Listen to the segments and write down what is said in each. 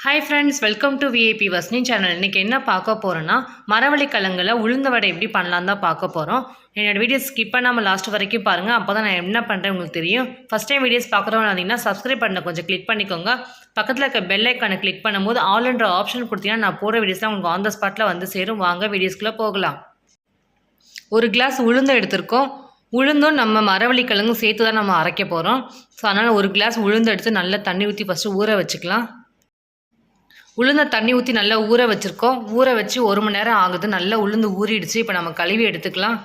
Hi friends, welcome to VIP வஸ்னி channel. இன்றைக்கி என்ன பார்க்க போகிறோன்னா, மரவள்ளி கிழங்குல உளுந்த வடை எப்படி பண்ணலாம் தான் பார்க்க போகிறோம். என்னோடய வீடியோஸ் ஸ்கிப் பண்ணாமல் லாஸ்ட் வரைக்கும் பாருங்கள். அப்போ தான் நான் என்ன பண்ணுறேன் உங்களுக்கு தெரியும். ஃபஸ்ட் டைம் வீடியோஸ் பார்க்குறவங்க இருந்தீங்கன்னா சப்ஸ்கிரைப் பண்ண கொஞ்சம் கிளிக் பண்ணிக்கோங்க. பக்கத்தில் இருக்க பெல் ஐக்கானை கிளிக் பண்ணும்போது ஆல்ன்ற ஆப்ஷன் கொடுத்தீங்கன்னா நான் போகிற வீடியோஸ்லாம் உங்களுக்கு ஆன் த ஸ்பாட்டில் வந்து சேரும். வாங்க வீடியோஸ்குள்ளே போகலாம். ஒரு கிளாஸ் உளுந்து எடுத்திருக்கோம். உளுந்தும் நம்ம மரவள்ளி கிழங்கும் சேர்த்து தான் நம்ம அரைக்க போகிறோம். ஸோ அதனால் ஒரு கிளாஸ் உளுந்து எடுத்து நல்லா தண்ணி ஊற்றி ஃபஸ்ட்டு ஊற வச்சுக்கலாம். உளுந்த தண்ணி ஊற்றி நல்லா ஊற வச்சுருக்கோம். ஊற வச்சு 1 மணி நேரம் ஆகுது. நல்லா உளுந்து ஊறிடுச்சு. இப்போ நம்ம கழுவி எடுத்துக்கலாம்.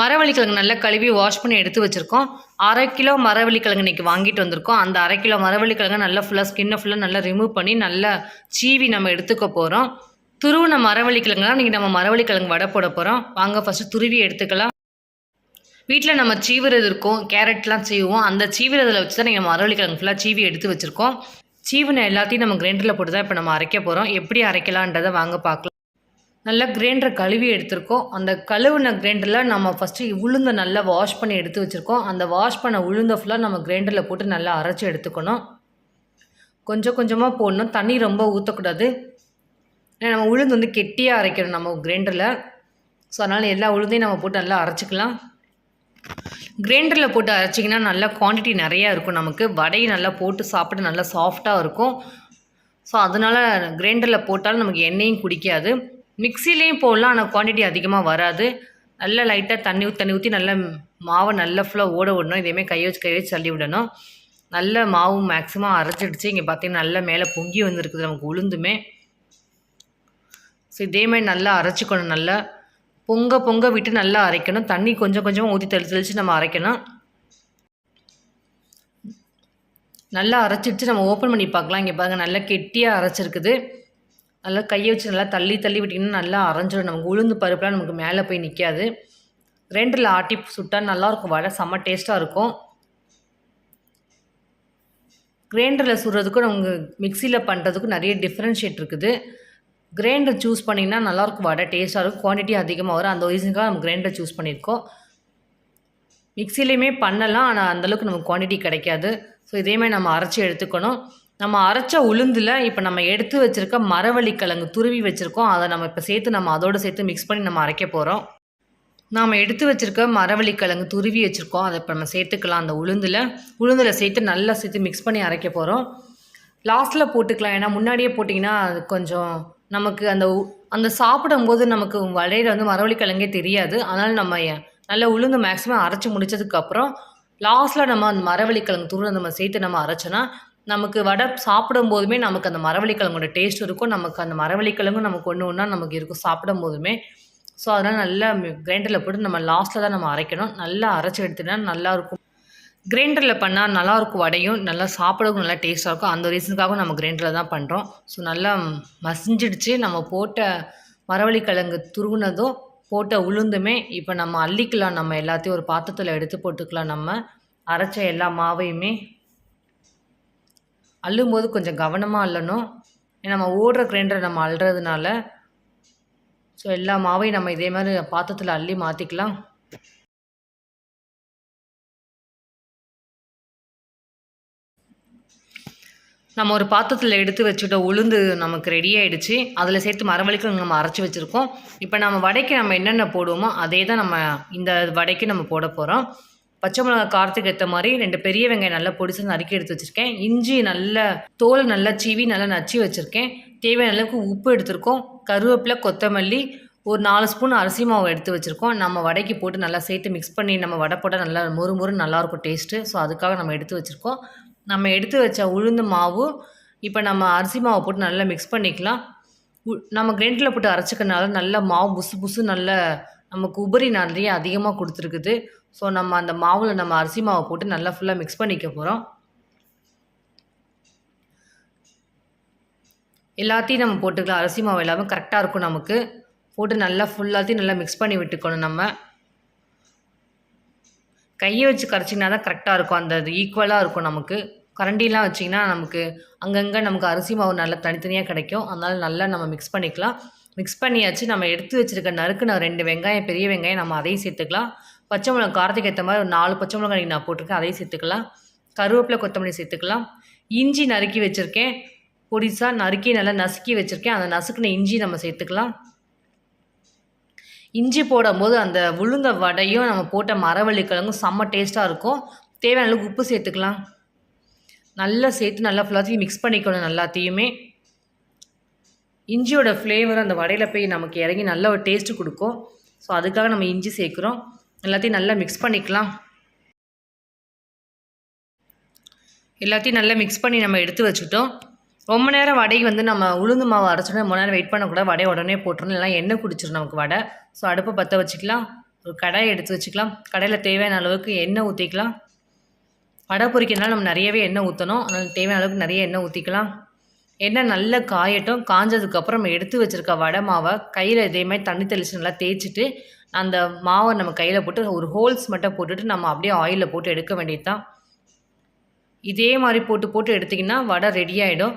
மரவள்ளி கிழங்கு நல்லா கழுவி வாஷ் பண்ணி எடுத்து வச்சுருக்கோம். 1/2 கிலோ மரவள்ளி கிழங்கு இன்றைக்கி வாங்கிட்டு வந்திருக்கோம். அந்த 1/2 கிலோ மரவள்ளி கிழங்கு நல்லா ஃபுல்லாக ஸ்கின்னை ஃபுல்லாக நல்லா ரிமூவ் பண்ணி நல்லா சீவி நம்ம எடுத்துக்க போகிறோம். துருவின மரவள்ளி கிழங்குலாம் இன்றைக்கி நம்ம மரவள்ளி கிழங்கு வடை போட போகிறோம். வாங்க ஃபஸ்ட்டு துருவி எடுத்துக்கலாம். வீட்டில் நம்ம சீவுறது இருக்கும், கேரட்லாம் சீவுவோம். அந்த சீவுறதில் வச்சு தான் நீங்கள் மரவள்ளி கிழங்கு ஃபுல்லாக சீவி எடுத்து வச்சுருக்கோம். சீவனை எல்லாத்தையும் நம்ம கிரைண்டரில் போட்டு தான் இப்போ நம்ம அரைக்க போகிறோம். எப்படி அரைக்கலான்றதை வாங்க பார்க்கலாம். நல்லா கிரைண்டரை கழுவி எடுத்துருக்கோம். அந்த கழுவுன கிரைண்டரில் நம்ம ஃபஸ்ட்டு உளுந்தை நல்லா வாஷ் பண்ணி எடுத்து வச்சுருக்கோம். அந்த வாஷ் பண்ண உளுந்தை ஃபுல்லாக நம்ம கிரைண்டரில் போட்டு நல்லா அரைச்சி எடுத்துக்கணும். கொஞ்சம் கொஞ்சமாக போடணும், தண்ணி ரொம்ப ஊற்றக்கூடாது. ஏன்னா நம்ம உளுந்து வந்து கெட்டியாக அரைக்கணும் நம்ம கிரைண்டரில். ஸோ அதனால் எல்லா உளுந்தையும் நம்ம போட்டு நல்லா அரைச்சிக்கலாம். கிரைண்டரில் போட்டு அரைச்சிங்கன்னா நல்லா குவான்டிட்டி நிறையா இருக்கும். நமக்கு வடையை நல்லா போட்டு சாப்பிட்டு நல்லா சாஃப்டாக இருக்கும். ஸோ அதனால் கிரைண்டரில் போட்டாலும் நமக்கு எண்ணெயும் குடிக்காது. மிக்சிலேயும் போடலாம், ஆனால் குவான்டிட்டி அதிகமாக வராது. நல்லா லைட்டாக தண்ணி ஊற்றி நல்லா மாவை நல்லா ஃபுல்லாக ஓட விடணும். இதேமாதிரி கை வச்சு தள்ளி விடணும். நல்ல மாவு மேக்ஸிமம் அரைச்சிடுச்சு. இங்கே பார்த்தீங்கன்னா நல்லா மேலே பொங்கி வந்துருக்குது நமக்கு உளுந்துமே. ஸோ இதேமாதிரி நல்லா அரைச்சிக்கணும். நல்லா பொங்க விட்டு நல்லா அரைக்கணும். தண்ணி கொஞ்சம் கொஞ்சமாக ஊற்றி தெளித்து நம்ம அரைக்கணும். நல்லா அரைச்சிடுச்சு. நம்ம ஓப்பன் பண்ணி பார்க்கலாம். இங்கே பாருங்கள் நல்லா கெட்டியாக அரைச்சிருக்குது. நல்லா கையை வச்சு நல்லா தள்ளி விட்டிங்கன்னா நல்லா அரைஞ்சிடும். நமக்கு உளுந்து பருப்புலாம் நமக்கு மேலே போய் நிற்காது. கிரைண்டரில் ஆட்டி சுட்டால் நல்லாயிருக்கும். வடை செம்ம டேஸ்ட்டாக இருக்கும். கிரைண்டரில் சுடுறதுக்கும் நமக்கு மிக்சியில் பண்ணுறதுக்கும் நிறைய டிஃப்ரென்ஷியேட் இருக்குது. கிரைண்டர் சூஸ் பண்ணிங்கன்னா நல்லாயிருக்கும். வடை டேஸ்ட்டாக இருக்கும், குவான்டிட்டி அதிகமாக வரும். அந்த ரீசனுக்காக நம்ம கிரைண்டர் சூஸ் பண்ணியிருக்கோம். மிக்சிலையுமே பண்ணலாம், ஆனால் அந்தளவுக்கு நமக்கு குவான்டிட்டி கிடைக்காது. ஸோ இதேமாதிரி நம்ம அரைச்சி எடுத்துக்கணும். நம்ம அரைச்ச உளுந்தில் இப்போ நம்ம எடுத்து வச்சுருக்க மரவள்ளி கிழங்கு துருவி வச்சுருக்கோம். அதை நம்ம இப்போ நம்ம அதோடு சேர்த்து மிக்ஸ் பண்ணி நம்ம அரைக்க போகிறோம். நாம் எடுத்து வச்சுருக்க மரவள்ளி கிழங்கு துருவி வச்சுருக்கோம். அதை இப்போ நம்ம சேர்த்துக்கலாம். அந்த உளுந்தில் சேர்த்து நல்லா சேர்த்து மிக்ஸ் பண்ணி அரைக்க போகிறோம். லாஸ்ட்டில் போட்டுக்கலாம், ஏன்னா முன்னாடியே போட்டிங்கன்னா அது கொஞ்சம் நமக்கு அந்த சாப்பிடும்போது நமக்கு வடையில் வந்து மரவள்ளி கிழங்கே தெரியாது. அதனால் நம்ம நல்லா உளுந்து மேக்ஸிமம் அரைச்சி முடித்ததுக்கப்புறம் லாஸ்ட்டில் நம்ம அந்த மரவள்ளி கிழங்கு துருவை நம்ம சேர்த்து நம்ம அரைச்சோன்னா நமக்கு வடை சாப்பிடும் போதுமே நமக்கு அந்த மரவள்ளி கிழங்கோட டேஸ்ட் இருக்கும். நமக்கு அந்த மரவள்ளி கிழங்கும் நமக்கு ஒன்றா நமக்கு இருக்கும் சாப்பிடும் போதுமே. ஸோ அதனால் நல்லா கிரைண்டரில் போட்டு நம்ம லாஸ்ட்டில் தான் நம்ம அரைக்கணும். நல்லா அரைச்சி எடுத்துட்டா நல்லாயிருக்கும். கிரைண்டரில் பண்ணால் நல்லாயிருக்கும். வடையும் நல்லா சாப்பிடவும் நல்லா டேஸ்ட்டாக இருக்கும். அந்த ரீசனுக்காகவும் நம்ம கிரைண்டரில் தான் பண்ணுறோம். ஸோ நல்லா மசிஞ்சிடுச்சு. நம்ம போட்ட மரவள்ளி கிழங்கு துருவினதும் போட்ட உளுந்துமே இப்போ நம்ம அள்ளிக்கலாம். நம்ம எல்லாத்தையும் ஒரு பாத்திரத்தில் எடுத்து போட்டுக்கலாம். நம்ம அரைச்ச எல்லா மாவையுமே அள்ளும்போது கொஞ்சம் கவனமாக அள்ளணும். ஏன்னா நம்ம ஓடுற கிரைண்டரை நம்ம அள்ளுறதுனால. ஸோ எல்லா மாவையும் நம்ம இதே மாதிரி பாத்திரத்தில் அள்ளி மாற்றிக்கலாம். நம்ம ஒரு பாத்திரத்தில் எடுத்து வச்சுட்ட உளுந்து நமக்கு ரெடி ஆகிடுச்சு. அதில் சேர்த்து மரவள்ளிக்கு நம்ம அரைச்சி வச்சுருக்கோம். இப்போ நம்ம வடைக்கு நம்ம என்னென்ன போடுவோமோ அதே தான் நம்ம இந்த வடைக்கு நம்ம போட போகிறோம். பச்சை மிளகா காரத்துக்கு ஏற்ற மாதிரி 2 பெரிய வெங்காயம் நல்லா பொடிச்சு நறுக்கி எடுத்து வச்சுருக்கேன். இஞ்சி நல்ல தோல் நல்லா சீவி நல்லா நச்சு வச்சுருக்கேன். தேவையான அளவுக்கு உப்பு எடுத்துருக்கோம். கருவேப்பிலை, கொத்தமல்லி, ஒரு 4 ஸ்பூன் அரிசி மாவு எடுத்து வச்சுருக்கோம். நம்ம வடைக்கு போட்டு நல்லா சேர்த்து மிக்ஸ் பண்ணி நம்ம வடை போட்டால் நல்லா மொறு நல்லாயிருக்கும் டேஸ்ட்டு. ஸோ அதுக்காக நம்ம எடுத்து வச்சுருக்கோம். நம்ம எடுத்து வச்ச உளுந்து மாவு இப்போ நம்ம அரிசி மாவை போட்டு நல்லா மிக்ஸ் பண்ணிக்கலாம். நம்ம கிரைண்டரில் போட்டு அரைச்சிக்கிறனால நல்லா மாவு புசு நல்ல நமக்கு உபரி நிறைய அதிகமாக கொடுத்துருக்குது. ஸோ நம்ம அந்த மாவில் நம்ம அரிசி மாவை போட்டு நல்லா ஃபுல்லாக மிக்ஸ் பண்ணிக்க போகிறோம். எல்லாத்தையும் நம்ம போட்டுக்கலாம். அரிசி மாவு எல்லாமே கரெக்டாக இருக்கும். நமக்கு போட்டு நல்லா ஃபுல்லாத்தையும் நல்லா மிக்ஸ் பண்ணி விட்டுக்கணும். நம்ம கையை வச்சு கரைச்சிங்கன்னா தான் கரெக்டாக இருக்கும். அந்த ஈக்குவலாக இருக்கும். நமக்கு கரண்டிலாம் வச்சிங்கன்னா நமக்கு அங்கங்கே நமக்கு அரிசி மாவு நல்லா தனித்தனியாக கிடைக்கும். அதனால் நல்லா நம்ம மிக்ஸ் பண்ணிக்கலாம். மிக்ஸ் பண்ணியாச்சு. நம்ம எடுத்து வச்சுருக்க நறுக்குன 2 வெங்காயம், பெரிய வெங்காயம் நம்ம அதையும் சேர்த்துக்கலாம். பச்சை மிளகா காரத்துக்கு ஏற்ற மாதிரி ஒரு 4 பச்சை மிளகாய் நான் போட்டிருக்கேன், அதையும் சேர்த்துக்கலாம். கருவேப்பிலை, கொத்தமல்லி சேர்த்துக்கலாம். இஞ்சி நறுக்கி வச்சுருக்கேன். பொடிசாக நறுக்கி நல்லா நசுக்கி வச்சுருக்கேன். அந்த நசுக்கின இஞ்சி நம்ம சேர்த்துக்கலாம். இஞ்சி போடும்போது அந்த உளுந்த வடையும் நம்ம போட்ட மரவள்ளிக்கிழங்கும் செம்ம டேஸ்ட்டாக இருக்கும். தேவையான அளவுக்கு உப்பு சேர்த்துக்கலாம். நல்லா சேர்த்து நல்லா ஃபுல்லாத்தையும் மிக்ஸ் பண்ணிக்கணும் எல்லாத்தையுமே. இஞ்சியோட ஃப்ளேவர் அந்த வடையில் போய் நமக்கு இறங்கி நல்ல ஒரு டேஸ்ட்டு கொடுக்கும். ஸோ அதுக்காக நம்ம இஞ்சி சேர்க்குறோம். எல்லாத்தையும் நல்லா மிக்ஸ் பண்ணிக்கலாம். எல்லாத்தையும் நல்லா மிக்ஸ் பண்ணி நம்ம எடுத்து வச்சுட்டோம். ரொம்ப நேரம் வடைக்கு வந்து நம்ம உளுந்து மாவு அரைச்சோன்னா ரொம்ப நேரம் வெயிட் பண்ணக்கூடாது. வடையை உடனே போட்டுறணும், இல்லைனா எண்ணெய் குடிச்சிடும் நமக்கு வடை. ஸோ அடுப்பை பற்ற வச்சுக்கலாம். ஒரு கடாயை எடுத்து வச்சுக்கலாம். கடாயில் தேவையான அளவுக்கு எண்ணெய் ஊற்றிக்கலாம். வடை பொரிக்கிறதுனால நம்ம நிறையவே எண்ணெய் ஊற்றணும். அதனால் தேவையான அளவுக்கு நிறைய எண்ணெய் ஊற்றிக்கலாம். எண்ணெய் நல்லா காயட்டும். காஞ்சதுக்கப்புறம் நம்ம எடுத்து வச்சுருக்க வடை மாவை கையில் இதே மாதிரி தண்ணி தெளித்து நல்லா தேய்ச்சிட்டு அந்த மாவை நம்ம கையில் போட்டு ஒரு ஹோல்ஸ் மட்டும் போட்டுட்டு நம்ம அப்படியே ஆயிலில் போட்டு எடுக்க வேண்டியது தான். இதே மாதிரி போட்டு எடுத்திங்கன்னா வடை ரெடி ஆகிடும்.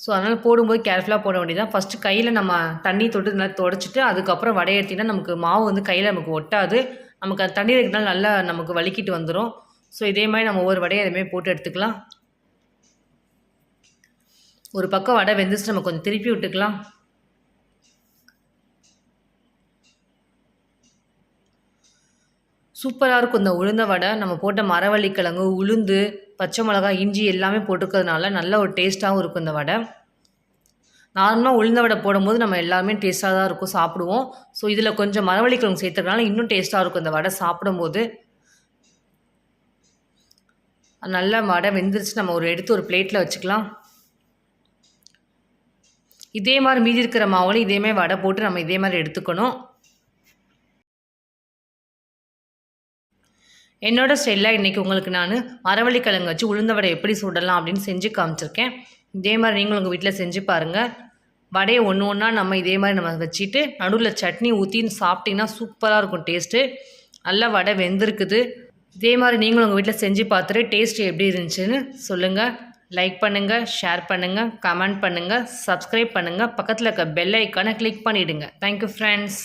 ஸோ அதனால் போடும்போது கேர்ஃபுல்லாக போட வேண்டியதான். ஃபஸ்ட்டு கையில் நம்ம தண்ணி தொட்டு நல்லா தொடச்சிட்டு அதுக்கப்புறம் வடையை எடுத்திங்கன்னா நமக்கு மாவு வந்து கையில் நமக்கு ஒட்டாது. நமக்கு அந்த தண்ணி இருக்கிறதுனால நல்லா நமக்கு வலிக்கிட்டு வந்துடும். ஸோ இதே மாதிரி நம்ம ஒவ்வொரு வடையை அதேமாதிரி போட்டு எடுத்துக்கலாம். ஒரு பக்கம் வடை வெந்துச்சு, நம்ம கொஞ்சம் திருப்பி விட்டுக்கலாம். சூப்பராக இருக்கும் இந்த உளுந்த வடை. நம்ம போட்ட மரவள்ளிக்கிழங்கு, உளுந்து, பச்சை மிளகாய், இஞ்சி எல்லாமே போட்டுக்கிறதுனால நல்ல ஒரு டேஸ்ட்டாகவும் இருக்கும் இந்த வடை. நார்மலாக உளுந்த வடை போடும்போது நம்ம எல்லாருமே டேஸ்ட்டாக தான் இருக்கும், சாப்பிடுவோம். ஸோ இதில் கொஞ்சம் மரவள்ளிக்கிழங்கு சேர்த்துறதுனால இன்னும் டேஸ்ட்டாக இருக்கும் இந்த வடை சாப்பிடும்போது. நல்லா வடை வெந்துருச்சு. நம்ம எடுத்து ஒரு பிளேட்டில் வச்சுக்கலாம். இதே மாதிரி மீதி இருக்கிற மாவுலையும் இதே மாதிரி வடை போட்டு நம்ம இதே மாதிரி எடுத்துக்கணும். என்னோட ஸ்டைலில் இன்றைக்கி உங்களுக்கு நான் மரவள்ளிக்கிழங்கு வச்சு உளுந்த வடை எப்படி சுடலாம் அப்படின்னு செஞ்சு காமிச்சிருக்கேன். இதே மாதிரி நீங்களும் உங்கள் வீட்டில் செஞ்சு பாருங்கள். வடையை ஒன்று ஒன்றா நம்ம இதே மாதிரி நம்ம வச்சுட்டு நடுவில் சட்னி ஊற்றி சாப்பிட்டிங்கன்னா சூப்பராக இருக்கும் டேஸ்ட்டு. நல்லா வடை வெந்திருக்குது. இதே மாதிரி நீங்களும் உங்கள் வீட்டில் செஞ்சு பார்த்துட்டு டேஸ்ட்டு எப்படி இருந்துச்சுன்னு சொல்லுங்கள். லைக் பண்ணுங்கள், ஷேர் பண்ணுங்கள், கமெண்ட் பண்ணுங்கள், சப்ஸ்கிரைப் பண்ணுங்கள். பக்கத்தில் இருக்க பெல் ஐக்கானை கிளிக் பண்ணிவிடுங்க. Thank you friends.